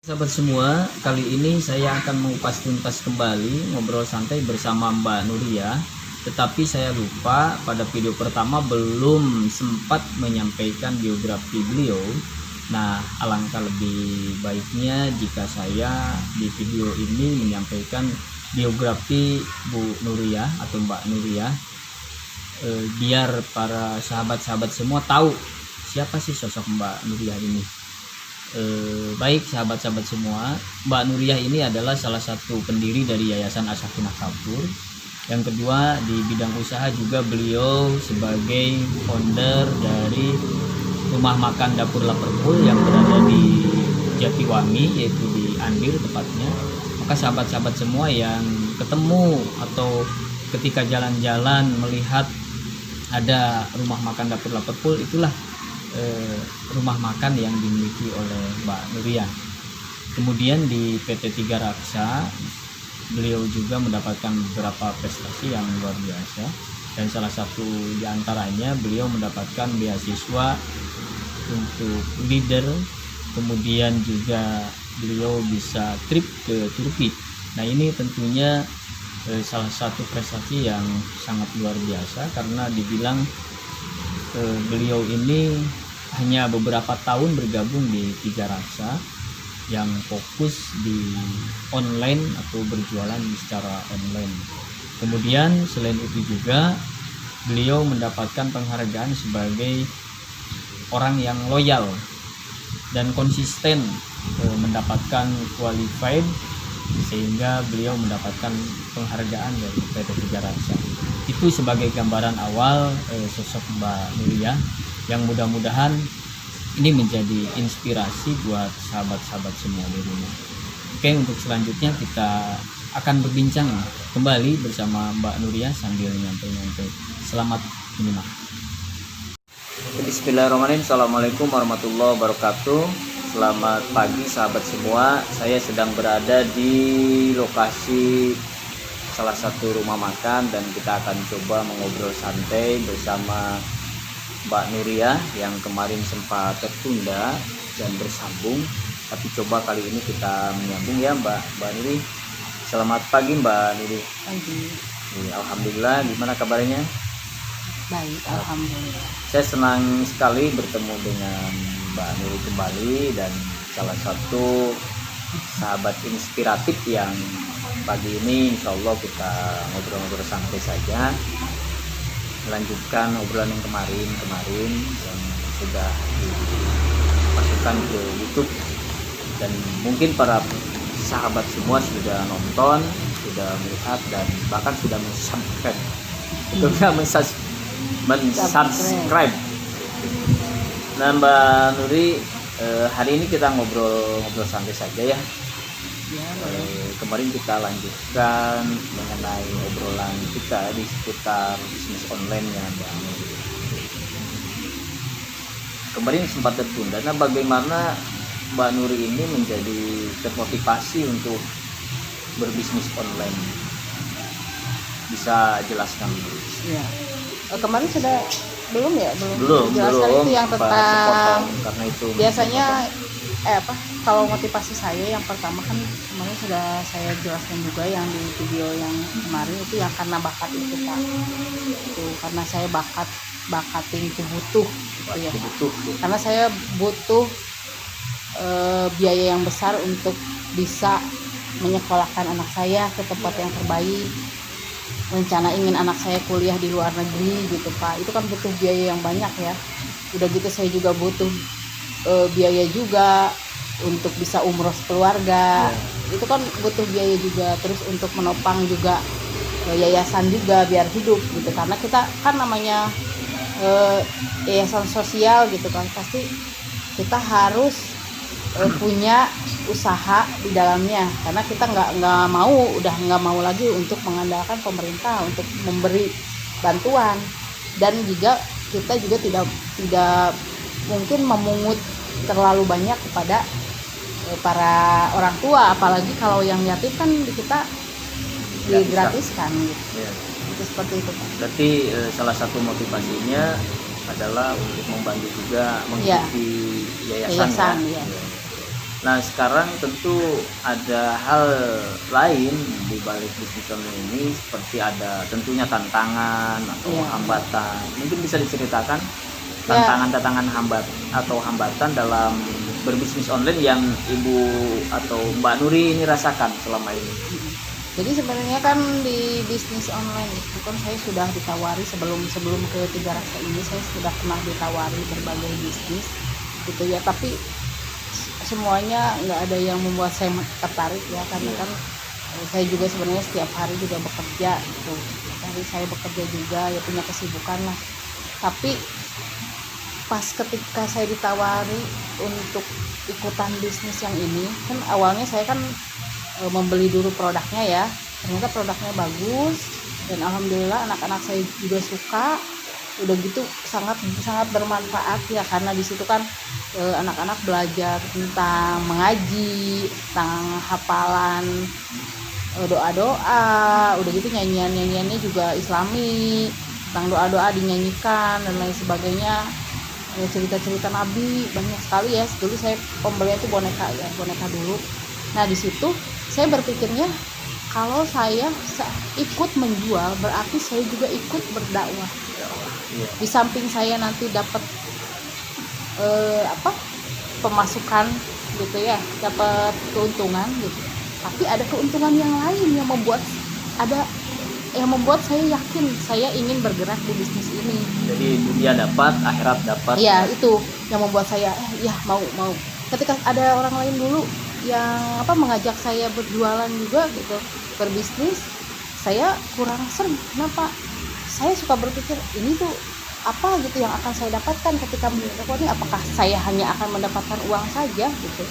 Sahabat semua, kali ini saya akan mengupas tuntas kembali ngobrol santai bersama Mbak Nuria. Tetapi saya lupa pada video pertama belum sempat menyampaikan biografi beliau. Nah, alangkah lebih baiknya jika saya di video ini menyampaikan biografi Bu Nuria atau Mbak Nuria, biar para sahabat-sahabat semua tahu siapa sih sosok Mbak Nuria ini. Baik sahabat-sahabat semua, Mbak Nuria ini adalah salah satu pendiri dari Yayasan As-Sakinah Kafur. Yang kedua, di bidang usaha juga beliau sebagai founder dari rumah makan Dapur Laperpul yang berada di Jatiwangi, yaitu di Andir tepatnya. Maka sahabat-sahabat semua yang ketemu atau ketika jalan-jalan melihat ada rumah makan Dapur Laperpul, itulah rumah makan yang dimiliki oleh Mbak Nuria. Kemudian di PT Tiga Raksa beliau juga mendapatkan beberapa prestasi yang luar biasa, dan salah satu diantaranya beliau mendapatkan beasiswa untuk leader. Kemudian juga beliau bisa trip ke Turki. Nah, ini tentunya salah satu prestasi yang sangat luar biasa, karena dibilang beliau ini hanya beberapa tahun bergabung di Tiga Raksa yang fokus di online atau berjualan secara online. Kemudian selain itu juga beliau mendapatkan penghargaan sebagai orang yang loyal dan konsisten mendapatkan qualified, sehingga beliau mendapatkan penghargaan dari PT Tiga Raksa. Itu sebagai gambaran awal sosok Mbak Nuria, yang mudah-mudahan ini menjadi inspirasi buat sahabat-sahabat semua di rumah. Oke, untuk selanjutnya kita akan berbincang kembali bersama Mbak Nuria sambil nyantai-nyantai. Selamat menyimak. Bismillahirrahmanirrahim. Assalamualaikum warahmatullahi wabarakatuh. Selamat pagi sahabat semua. Saya sedang berada di lokasi salah satu rumah makan, dan kita akan coba mengobrol santai bersama Mbak Nuria yang kemarin sempat tertunda dan bersambung, tapi coba kali ini kita menyambung ya Mbak Nuri. Selamat pagi Mbak Nuri. Pagi. Alhamdulillah, gimana kabarnya? Baik, alhamdulillah. Saya senang sekali bertemu dengan Mbak Nuri kembali, dan salah satu sahabat inspiratif yang pagi ini insya Allah kita ngobrol-ngobrol santai saja, melanjutkan obrolan yang kemarin yang sudah dimasukkan ke YouTube, dan mungkin para sahabat semua sudah nonton, sudah melihat, dan bahkan sudah mensubscribe. Mensubscribe. Nah Mbak Nuri, hari ini kita ngobrol santai saja ya. Kemarin kita lanjutkan mengenai obrolan kita di seputar bisnis online yang ada. Kemarin sempat tertunda. Nah, bagaimana Mbak Nuri ini menjadi termotivasi untuk berbisnis online? Bisa jelaskan? Ya. Kemarin sudah belum jelaskan belum itu yang tentang karena itu biasanya kalau motivasi saya yang pertama kan kemarin sudah saya jelaskan juga yang di video yang kemarin itu, yang karena bakat itu Pak. Itu karena saya bakatin itu butuh gitu ya. Karena saya butuh biaya yang besar untuk bisa menyekolahkan anak saya ke tempat yang terbaik. Rencana ingin anak saya kuliah di luar negeri gitu Pak. Itu kan butuh biaya yang banyak ya. Udah gitu saya juga butuh biaya juga untuk bisa umroh keluarga. Itu kan butuh biaya juga. Terus untuk menopang juga yayasan juga biar hidup gitu. Karena kita kan namanya yayasan sosial gitu kan, pasti kita harus punya usaha di dalamnya, karena kita udah nggak mau lagi untuk mengandalkan pemerintah untuk memberi bantuan, dan juga kita juga tidak mungkin memungut terlalu banyak kepada para orang tua, apalagi kalau yang yatim kan kita digratiskan gitu. Itu seperti itu Pak. Berarti salah satu motivasinya adalah untuk membantu juga mengikuti yayasan ya. Nah, sekarang tentu ada hal lain di balik bisnis online ini, seperti ada tentunya tantangan atau Iya. hambatan. Mungkin bisa diceritakan Ya. tantangan-tantangan hambatan dalam berbisnis online yang Ibu atau Mbak Nuri ini rasakan selama ini. Jadi sebenarnya kan di bisnis online itu kan saya sudah ditawari sebelum ke Tiga Rasa ini, saya sudah pernah ditawari berbagai bisnis gitu ya, tapi semuanya nggak ada yang membuat saya tertarik ya, karena kan saya juga sebenarnya setiap hari juga bekerja gitu, hari saya bekerja juga ya, punya kesibukan lah. Tapi pas ketika saya ditawari untuk ikutan bisnis yang ini, kan awalnya saya kan membeli dulu produknya ya, ternyata produknya bagus dan alhamdulillah anak-anak saya juga suka. Udah gitu sangat bermanfaat ya, karena di situ kan anak-anak belajar tentang mengaji, tentang hafalan, doa-doa, udah gitu nyanyiannya juga Islami, tentang doa-doa dinyanyikan dan lain sebagainya, cerita-cerita Nabi banyak sekali ya. Dulu saya pembelian itu boneka dulu. Nah di situ saya berpikirnya, kalau saya ikut menjual berarti saya juga ikut berdakwah. Di samping saya nanti dapat pemasukan gitu ya, dapat keuntungan gitu, tapi ada keuntungan yang lain yang membuat saya yakin saya ingin bergerak di bisnis ini. Jadi dunia dapat, akhirat dapat. Ya itu yang membuat saya mau. Ketika ada orang lain dulu yang mengajak saya berjualan juga gitu, berbisnis, saya kurang serem. Kenapa? Saya suka berpikir ini tuh apa gitu yang akan saya dapatkan ketika menjual ini, apakah saya hanya akan mendapatkan uang saja gitu.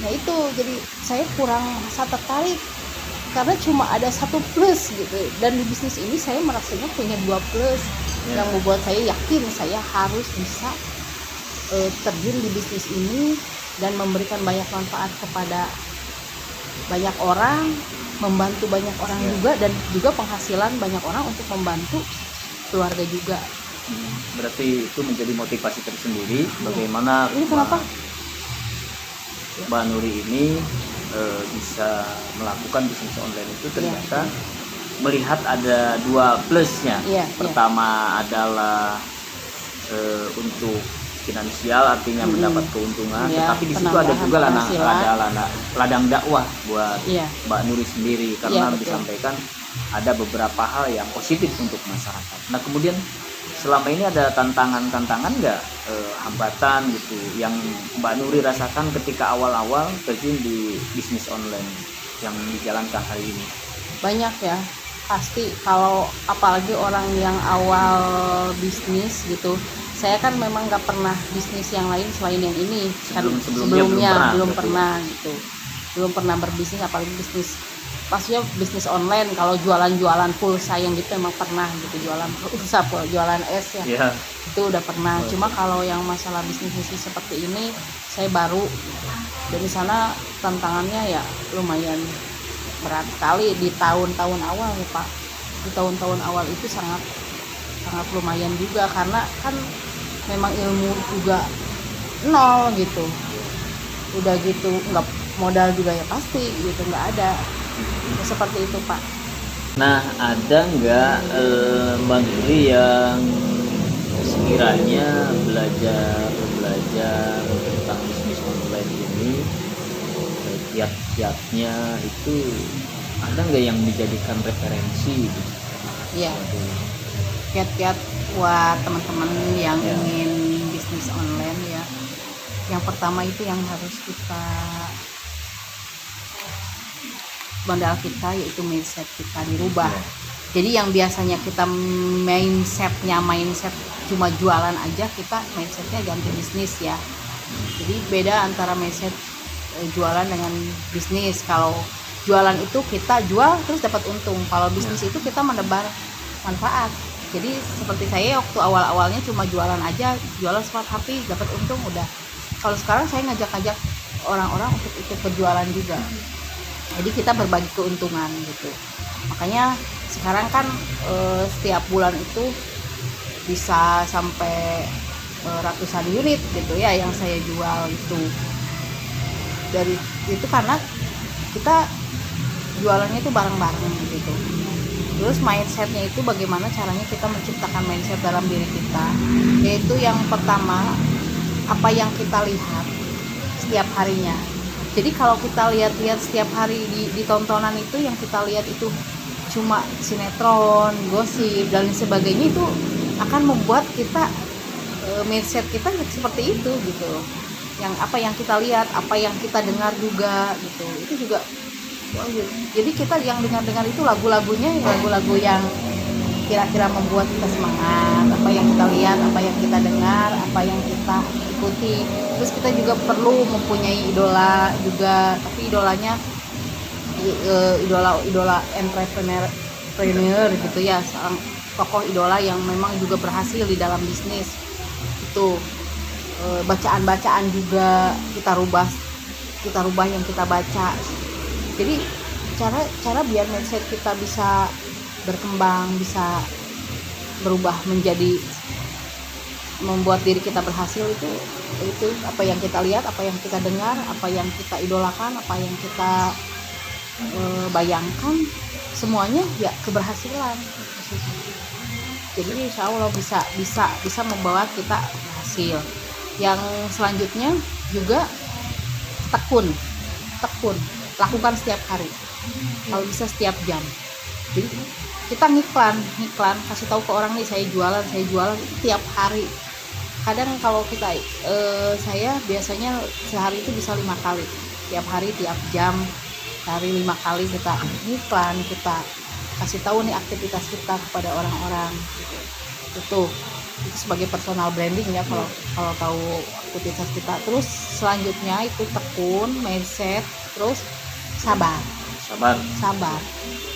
Nah itu jadi saya kurang merasa tertarik karena cuma ada satu plus gitu, dan di bisnis ini saya merasanya punya 2 plus yang membuat saya yakin saya harus bisa terjun di bisnis ini dan memberikan banyak manfaat kepada banyak orang, membantu banyak orang juga, dan juga penghasilan banyak orang untuk membantu keluarga juga. Berarti itu menjadi motivasi tersendiri bagaimana Ini kenapa? Mbak Nuri ini bisa melakukan bisnis online itu, ternyata melihat ada 2 plusnya. Pertama adalah untuk finansial, artinya mendapat keuntungan, tetapi di situ ada juga ladang dakwah buat Mbak Nuri sendiri, karena disampaikan ada beberapa hal yang positif untuk masyarakat. Nah kemudian selama ini ada tantangan nggak, hambatan gitu yang Mbak Nuri rasakan ketika awal-awal terjun di bisnis online yang dijalankan hari ini? Banyak ya, pasti. Kalau apalagi orang yang awal bisnis gitu, saya kan memang nggak pernah bisnis yang lain selain yang ini. Sebelumnya belum pernah gitu, belum pernah berbisnis, apalagi bisnis pastinya bisnis online. Kalau jualan pulsa yang gitu emang pernah gitu, jualan pulsa, jualan es ya, itu udah pernah. Cuma kalau yang masalah bisnis seperti ini saya baru, dan di sana tantangannya ya lumayan berat sekali di tahun-tahun awal ya Pak. Di tahun-tahun awal itu sangat lumayan juga, karena kan memang ilmu juga nol gitu, udah gitu nggak modal juga ya pasti gitu, nggak ada ya, seperti itu Pak. Nah ada nggak Mbak Nuri yang sekiranya belajar tentang bisnis online ini, kiat-kiatnya itu ada nggak yang dijadikan referensi gitu? Iya, kiat-kiat buat teman-teman yang ingin bisnis online ya. Yang pertama itu yang harus kita, modal kita, yaitu mindset kita dirubah. Jadi yang biasanya kita mindset cuma jualan aja, kita mindsetnya ganti bisnis ya. Jadi beda antara mindset jualan dengan bisnis. Kalau jualan itu kita jual terus dapat untung, kalau bisnis itu kita menebar manfaat. Jadi seperti saya waktu awal-awalnya cuma jualan aja, jualan smart HP dapat untung udah. Kalau sekarang saya ngajak-ngajak orang-orang untuk ikut berjualan juga, jadi kita berbagi keuntungan gitu. Makanya sekarang kan setiap bulan itu bisa sampai ratusan unit gitu ya yang saya jual itu. dari itu karena kita jualannya itu bareng-bareng gitu. Terus mindsetnya itu bagaimana caranya kita menciptakan mindset dalam diri kita, yaitu yang pertama apa yang kita lihat setiap harinya. Jadi kalau kita lihat-lihat setiap hari di tontonan itu yang kita lihat itu cuma sinetron, gosip dan sebagainya, itu akan membuat kita mindset kita seperti itu gitu. Yang apa yang kita lihat, apa yang kita dengar juga gitu. Itu juga jadi kita yang dengar-dengar itu lagu-lagunya lagu-lagu yang kira-kira membuat kita semangat, apa yang kita lihat, apa yang kita dengar, apa yang kita ikuti. Terus kita juga perlu mempunyai idola juga, tapi idolanya idola entrepreneur gitu ya, seorang tokoh idola yang memang juga berhasil di dalam bisnis itu. Bacaan-bacaan juga kita rubah yang kita baca. Jadi cara biar mindset kita bisa berkembang, bisa berubah menjadi membuat diri kita berhasil itu apa yang kita lihat, apa yang kita dengar, apa yang kita idolakan, apa yang kita bayangkan, semuanya ya keberhasilan. Jadi insya Allah bisa membawa kita berhasil. Yang selanjutnya juga tekun, lakukan setiap hari, kalau bisa setiap jam. Jadi kita ngiklan kasih tahu ke orang nih, saya jualan tiap hari. Kadang kalau kita saya biasanya sehari itu bisa 5 kali, tiap hari, tiap jam, sehari 5 kali kita ngiklan, kita kasih tahu nih aktivitas kita kepada orang-orang itu sebagai personal branding ya, kalau tahu aktivitas kita. Terus selanjutnya itu tekun, mindset, terus sabar.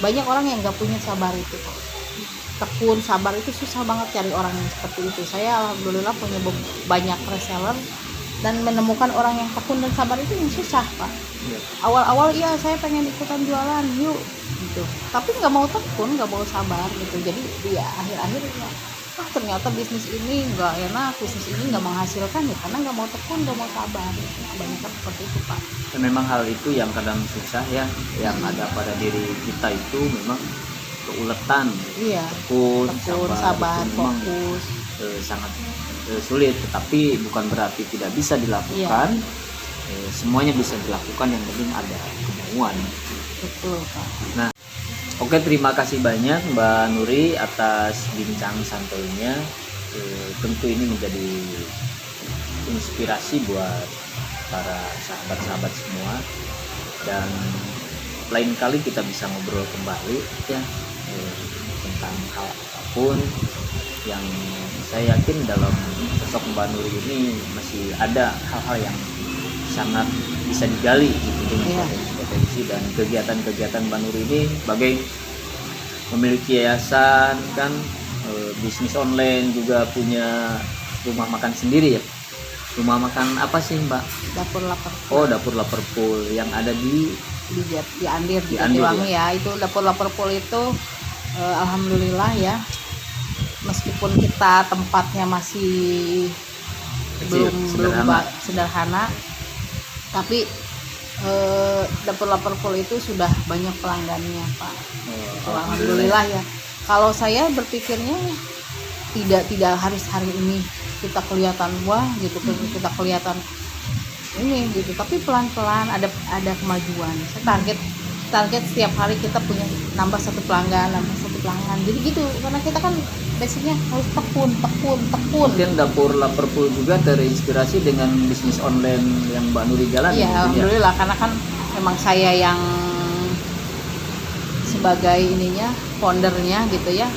Banyak orang yang nggak punya sabar itu. Tekun, sabar itu susah banget cari orang yang seperti itu. Saya alhamdulillah punya banyak reseller dan menemukan orang yang tekun dan sabar itu yang susah, Pak. Awal-awal iya saya pengen ikutan jualan yuk gitu, tapi nggak mau tekun, nggak mau sabar gitu. Jadi dia akhir-akhirnya ternyata bisnis ini nggak enak, bisnis ini nggak menghasilkan ya karena nggak mau tekun, nggak mau sabar. Kebanyakan seperti itu, Pak. Dan memang hal itu yang kadang susah ya, yang ada pada diri kita itu memang keuletan, Iya, tekun, sabar, itu memang, fokus. sangat sulit, tetapi bukan berarti tidak bisa dilakukan. Semuanya bisa dilakukan, yang penting ada kemauan. Betul, Pak. Nah, oke, terima kasih banyak Mbak Nuri atas bincang santuinya. Tentu ini menjadi inspirasi buat para sahabat-sahabat semua, dan lain kali kita bisa ngobrol kembali ya tentang hal apapun. Yang saya yakin dalam sosok Mbak Nuri ini masih ada hal-hal yang sangat bisa digali gitu, dengan potensi dan kegiatan-kegiatan Mbak Nuri ini sebagai memiliki yayasan kan, bisnis online, juga punya rumah makan sendiri ya. Rumah makan apa sih, Mbak? Dapur Laperpool. Oh, Dapur Laperpool yang ada di Andir, di Andir Jatiwangi ya. Itu Dapur Laperpool itu alhamdulillah ya, meskipun kita tempatnya masih kecil, belum sederhana, tapi Dapur Laperpool itu sudah banyak pelanggannya, Pak. Alhamdulillah ya. Kalau saya berpikirnya tidak harus hari ini kita kelihatan wah gitu, kita kelihatan ini gitu, tapi pelan-pelan ada kemajuan. Saya target setiap hari kita punya nambah satu pelanggan. Jadi gitu, karena kita kan basicnya harus tekun. Mungkin Dapur Laperpool juga terinspirasi dengan bisnis online yang Mbak Nuri jalan. Iya, alhamdulillah, karena kan memang saya yang sebagai ininya, foundernya gitu ya.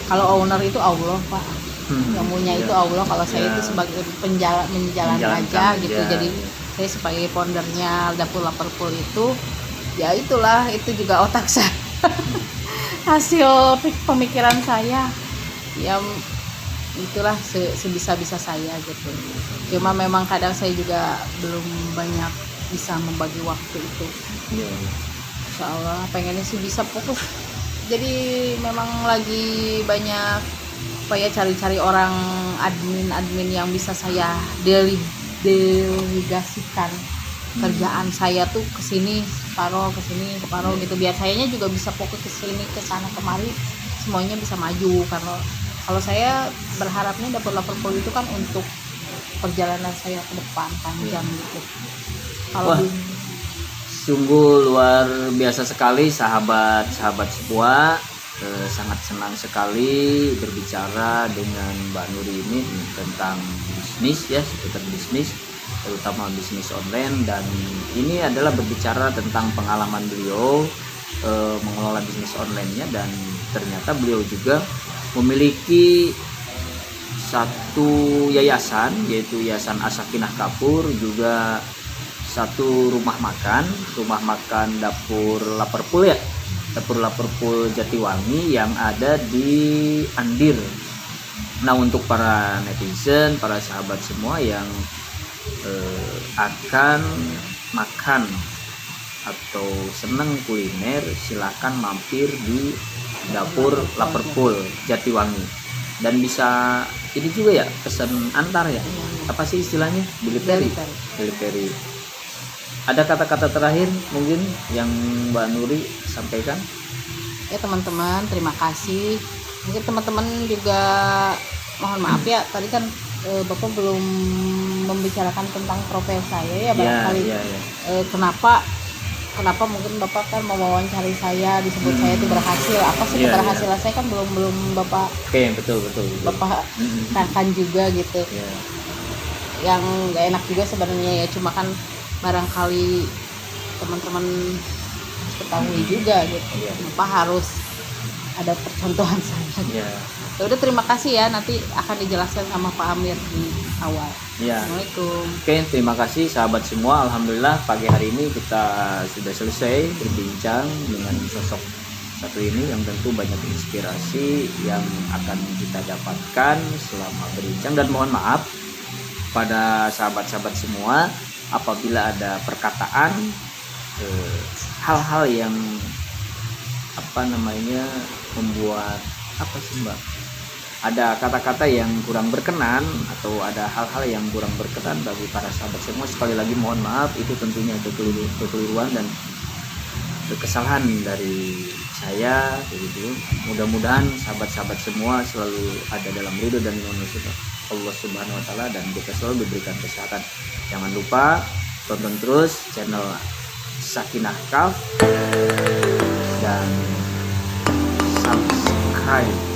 Kalau owner itu Allah, Pak. Yang punya itu Allah. Kalau saya itu sebagai menjalankan aja gitu. Jadi saya sebagai foundernya Dapur Laperpool itu, ya itulah, itu juga otak saya. Hasil pemikiran saya. Ya itulah sebisa-bisa saya gitu. Cuma memang kadang saya juga belum banyak bisa membagi waktu itu. Insya Allah pengennya sih bisa fokus. Jadi memang lagi banyak cari-cari orang admin yang bisa saya delegasikan kerjaan saya tuh kesini separuh gitu, biar sayanya juga bisa fokus ke sini ke sana kemari, semuanya bisa maju. Kalau saya berharapnya dapur Liverpool itu kan untuk perjalanan saya ke depan panjang gitu. Kalau Wah, sungguh luar biasa sekali sahabat-sahabat semua. Sangat senang sekali berbicara dengan Mbak Nuri ini tentang bisnis ya, seputar bisnis, terutama bisnis online. Dan ini adalah berbicara tentang pengalaman beliau mengelola bisnis online-nya, dan ternyata beliau juga memiliki satu yayasan, yaitu Yayasan As-Sakinah Kafur, juga satu rumah makan dapur Liverpool ya, dapur Liverpool Jatiwangi yang ada di Andir. Nah, untuk para netizen, para sahabat semua yang akan makan atau seneng kuliner, silahkan mampir di dapur Liverpool Jatiwangi. Dan bisa ini juga ya, pesan antar ya, apa sih istilahnya, delivery. Ada kata-kata terakhir mungkin yang Mbak Nuri sampaikan? ya teman-teman, terima kasih. Mungkin teman-teman juga mohon maaf ya, tadi kan Bapak belum membicarakan tentang profil saya ya, barangkali kenapa mungkin Bapak kan mau wawancari saya, disebut saya itu berhasil, apa sih keberhasilan saya kan belum Bapak. Oke, betul. Bapak katakan juga gitu. Yang gak enak juga sebenarnya ya, cuma kan barangkali teman-teman ketahui juga gitu, kenapa harus ada percontohan saya. Ya udah, terima kasih ya, nanti akan dijelaskan sama Pak Amir di awal. Assalamualaikum. Oke, terima kasih sahabat semua. Alhamdulillah pagi hari ini kita sudah selesai berbincang dengan sosok satu ini yang tentu banyak inspirasi yang akan kita dapatkan selama berbincang. Dan mohon maaf pada sahabat-sahabat semua apabila ada perkataan hal-hal yang membuat ada kata-kata yang kurang berkenan atau ada hal-hal yang kurang berkenan bagi para sahabat semua, sekali lagi mohon maaf. Itu tentunya kekeliruan dan kesalahan dari saya begitu. Mudah-mudahan sahabat-sahabat semua selalu ada dalam ridho dan lindungan Allah Subhanahu wa taala, dan kita selalu diberikan kesehatan. Jangan lupa tonton terus channel Sakinah Kaf dan subscribe